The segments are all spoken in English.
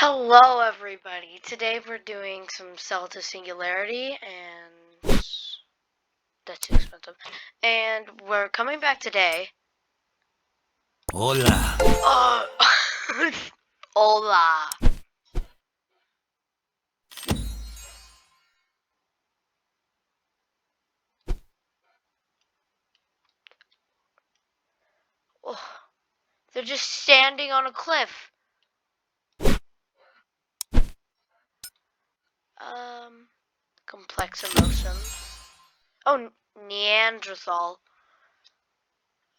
Hello everybody, today we're doing some Cell to Singularity, and that's too expensive, and we're coming back today. Hola. Hola. Oh, they're just standing on a cliff. Complex emotions. Oh, Neanderthal.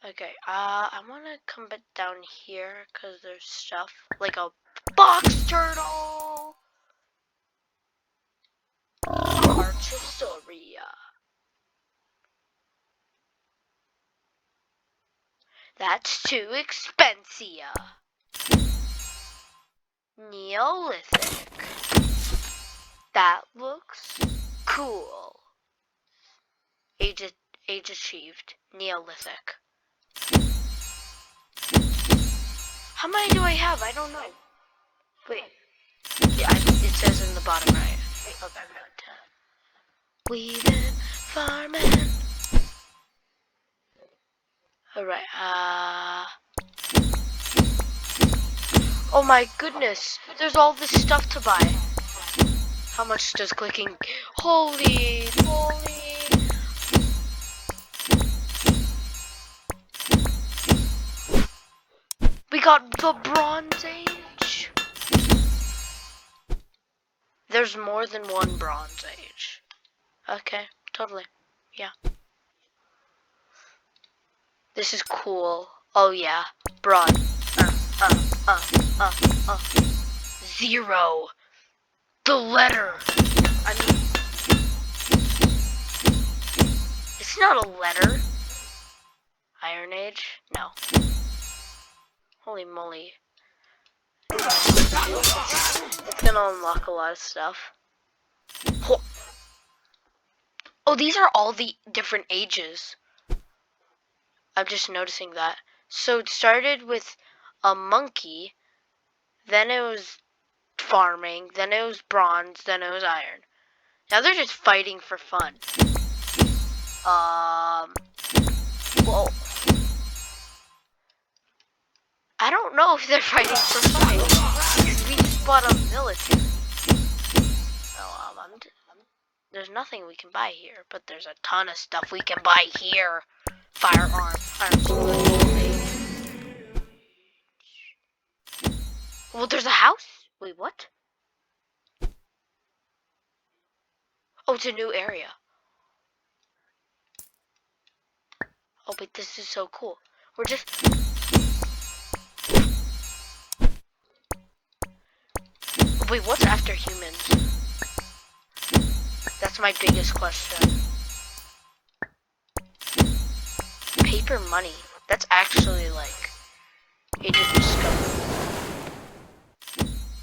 Okay, I wanna come back down here, cause there's stuff, like a box turtle! Archosaurus. That's too expensive. Neolithic. That looks cool. Age achieved. Neolithic. How many do I have? I don't know. Wait. Yeah, it says in the bottom right. Okay, good. We've been farming. Alright, oh my goodness. There's all this stuff to buy. How much does clicking? Holy moly. We got the Bronze Age. There's more than one Bronze Age. Okay, totally. Yeah. This is cool. Oh yeah. Broad. Zero. The letter. I mean, it's not a letter. Iron Age? No. Holy moly. It's gonna unlock a lot of stuff. Oh, these are all the different ages. I'm just noticing that. So it started with a monkey, then it was farming, then it was bronze, then it was iron. Now they're just fighting for fun. Well, I don't know if they're fighting for fun. We just bought a military. There's nothing we can buy here, but there's a ton of stuff we can buy here. Firearms. Well, there's a house? Wait, what? Oh, it's a new area. Oh, but this is so cool. We're just... Wait, what's after humans? That's my biggest question. Paper money. That's actually like Age of Discovery.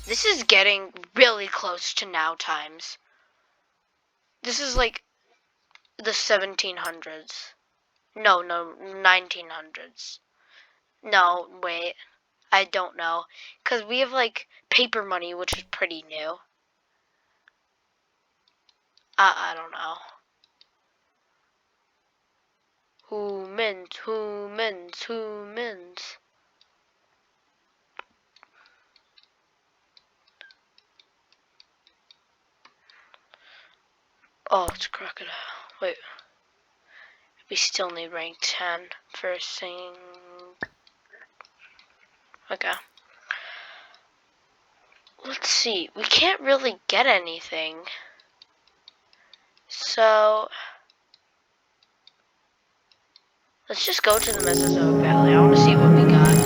This is getting really close to now times. This is like the 1700s. No, 1900s. No, wait. I don't know. Because we have like paper money, which is pretty new. I don't know. Humans. Oh, it's a crocodile. Wait. We still need rank 10 for singing. Okay. Let's see. We can't really get anything. So... let's just go to the Mesozoic Valley. I want to see what we got.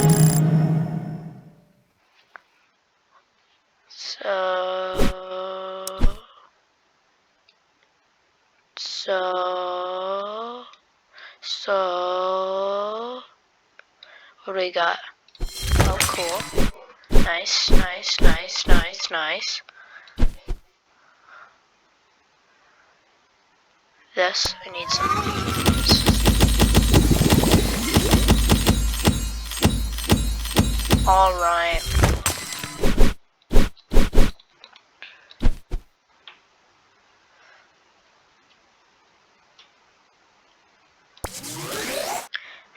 So, what do we got? Oh, cool. Nice. This, I need some leaves. Alright.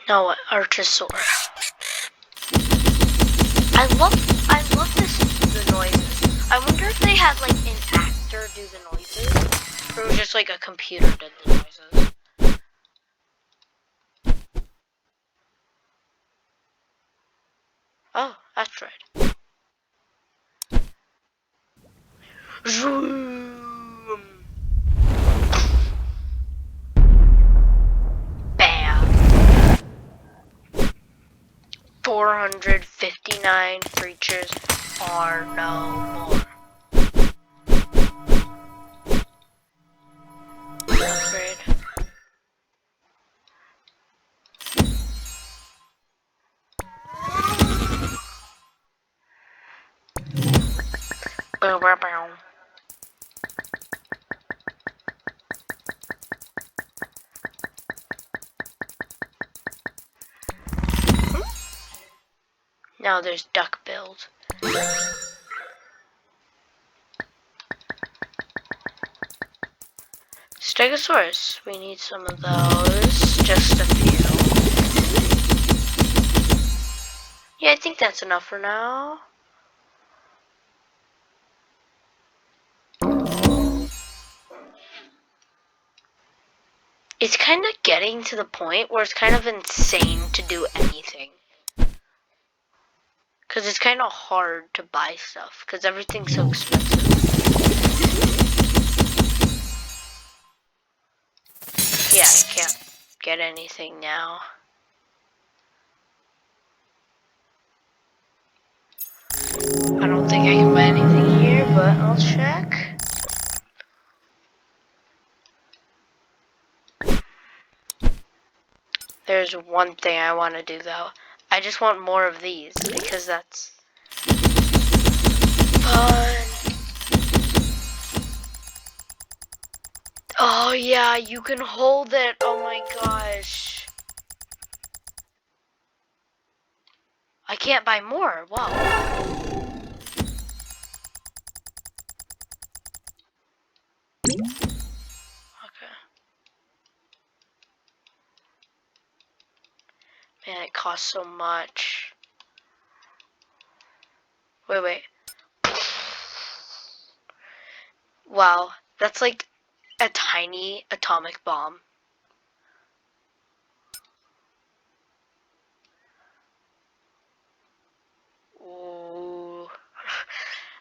No, Archosaur. I love the noises. I wonder if they had like an actor do the noises, or it was just like a computer did the noises. Oh, that's right. Zoom. Bam. 459 creatures are no more. Upgrade. Bow, bow, bow. Now there's duck build. Stegosaurus. We need some of those. Just a few. Yeah, I think that's enough for now. It's kind of getting to the point where it's kind of insane to do anything. Because it's kind of hard to buy stuff. Because everything's so expensive. Yeah, I can't get anything now. I don't think I can buy anything here, but I'll check. There's one thing I want to do though. I just want more of these because that's fun. Oh yeah, you can hold it. Oh my gosh. I can't buy more. Wow. Okay. Man, it costs so much. Wait. Wow, that's like a tiny atomic bomb. Ooh.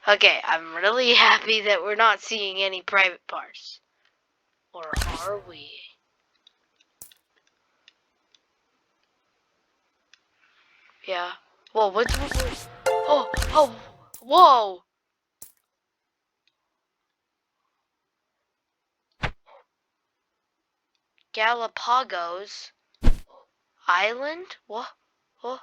Okay, I'm really happy that we're not seeing any private parts. Or are we? Yeah. Whoa, what? Oh, whoa! Galapagos Island? What? What?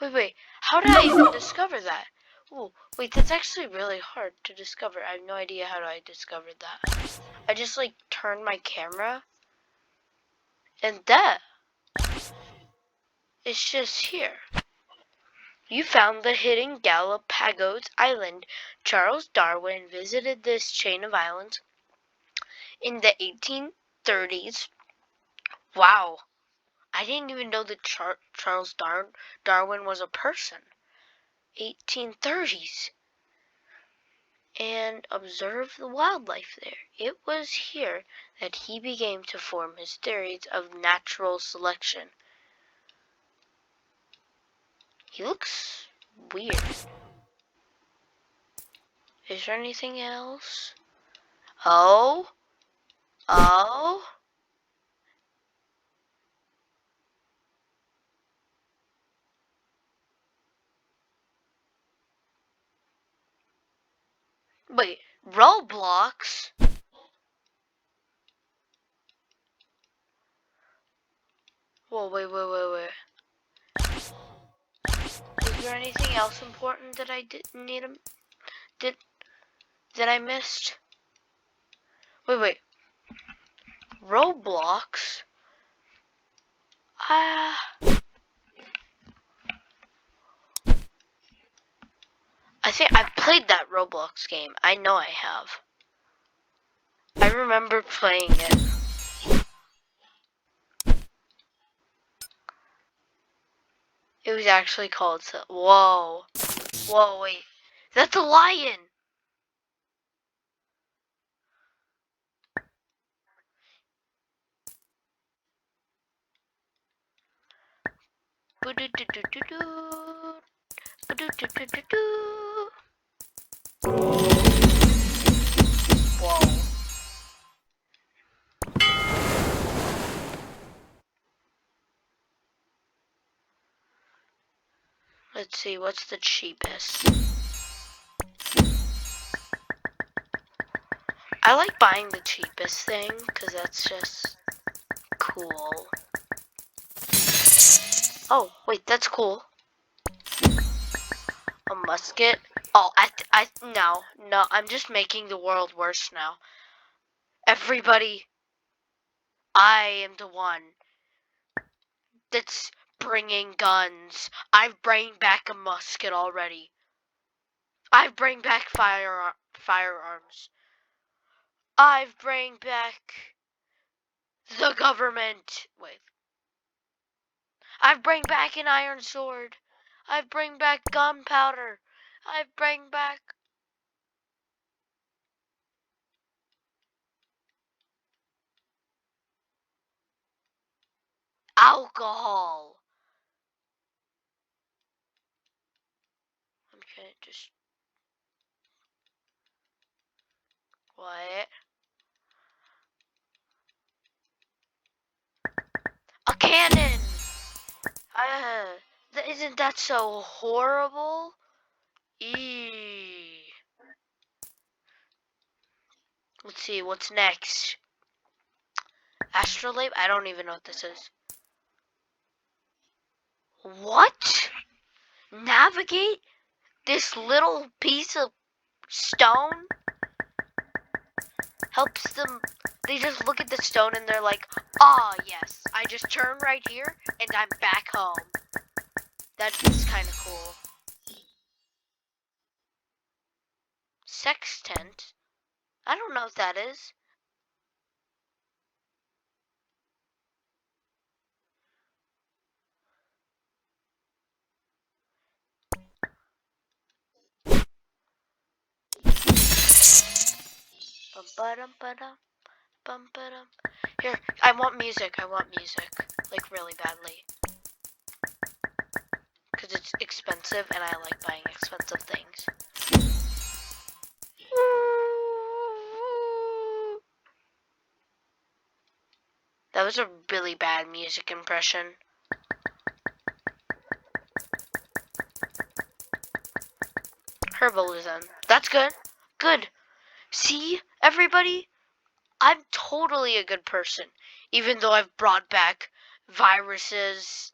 Wait. How did I even discover that? Oh, wait, that's actually really hard to discover. I have no idea how I discovered that. I just like turned my camera and that it's just here. You found the hidden Galapagos Island. Charles Darwin visited this chain of islands in the 1830s. Wow. I didn't even know that Charles Darwin was a person. 1830s. And observed the wildlife there. It was here that he began to form his theories of natural selection. He looks weird. Is there anything else? Oh? Wait, Roblox? Whoa, wait. Is there anything else important that I didn't need? Did that I missed? Wait. Roblox? I think I've played that Roblox game. I know I have. I remember playing it. It was actually called. Whoa. Whoa, wait. That's a lion! Whoa. Let's see, what's the cheapest? I like buying the cheapest thing, because that's just cool. Oh, wait, that's cool. A musket? Oh, no, I'm just making the world worse now. Everybody, I am the one that's bringing guns. I've bring back a musket already. I've bring back firearms. I've bring back the government. Wait. I've bring back an iron sword. I've bring back gunpowder. I've bring back alcohol. Okay, just what? A cannon. Isn't that so horrible? Eee. Let's see, what's next? Astrolabe? I don't even know what this is. What? Navigate this little piece of stone? Helps them. They just look at the stone and they're like, ah, yes, I just turn right here and I'm back home. That's kind of cool. Sextant? I don't know what that is. Bum-ba-dum-ba-dum, bum-ba-dum. Here, I want music. I want music. Like, really badly. Because it's expensive and I like buying expensive things. That was a really bad music impression. Herbalism. That's good. Good. See, everybody? I'm totally a good person. Even though I've brought back viruses.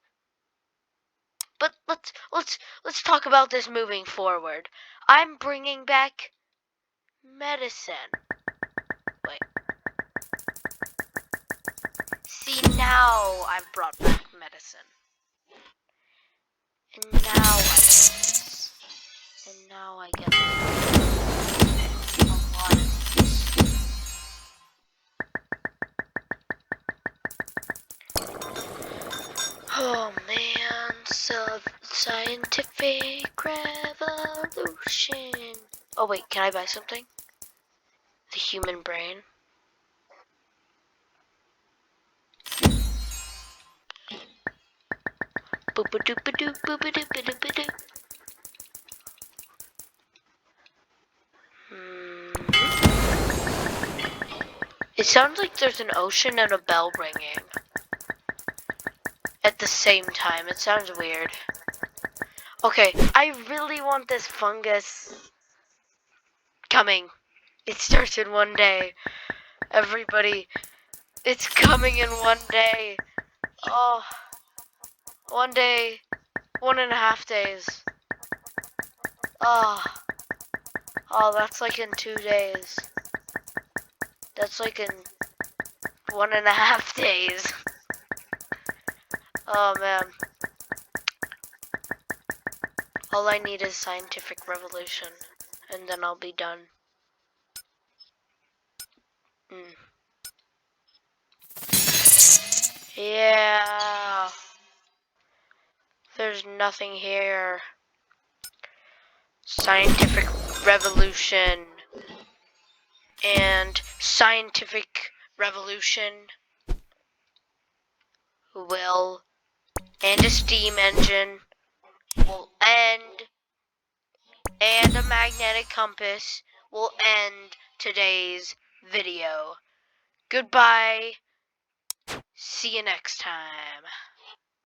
But let's talk about this moving forward. I'm bringing back medicine. Wait. See, now I've brought back medicine. And now I get this. And now I get a lot of these. Oh man, scientific revolution. Oh wait, can I buy something? The human brain. Boop-a-doop-a-doop, boop-a-doop-a-doop-a-doop. It sounds like there's an ocean and a bell ringing at the same time. It sounds weird. Okay, I really want this fungus coming. It starts in one day. Everybody, it's coming in one day. Oh, one day, 1.5 days. Oh, oh, that's like in 2 days. That's like in 1.5 days. Oh man. All I need is scientific revolution, and then I'll be done. Yeah. There's nothing here. Scientific revolution. And scientific revolution will, and a steam engine will end, and a magnetic compass will end today's video. Goodbye. See you next time.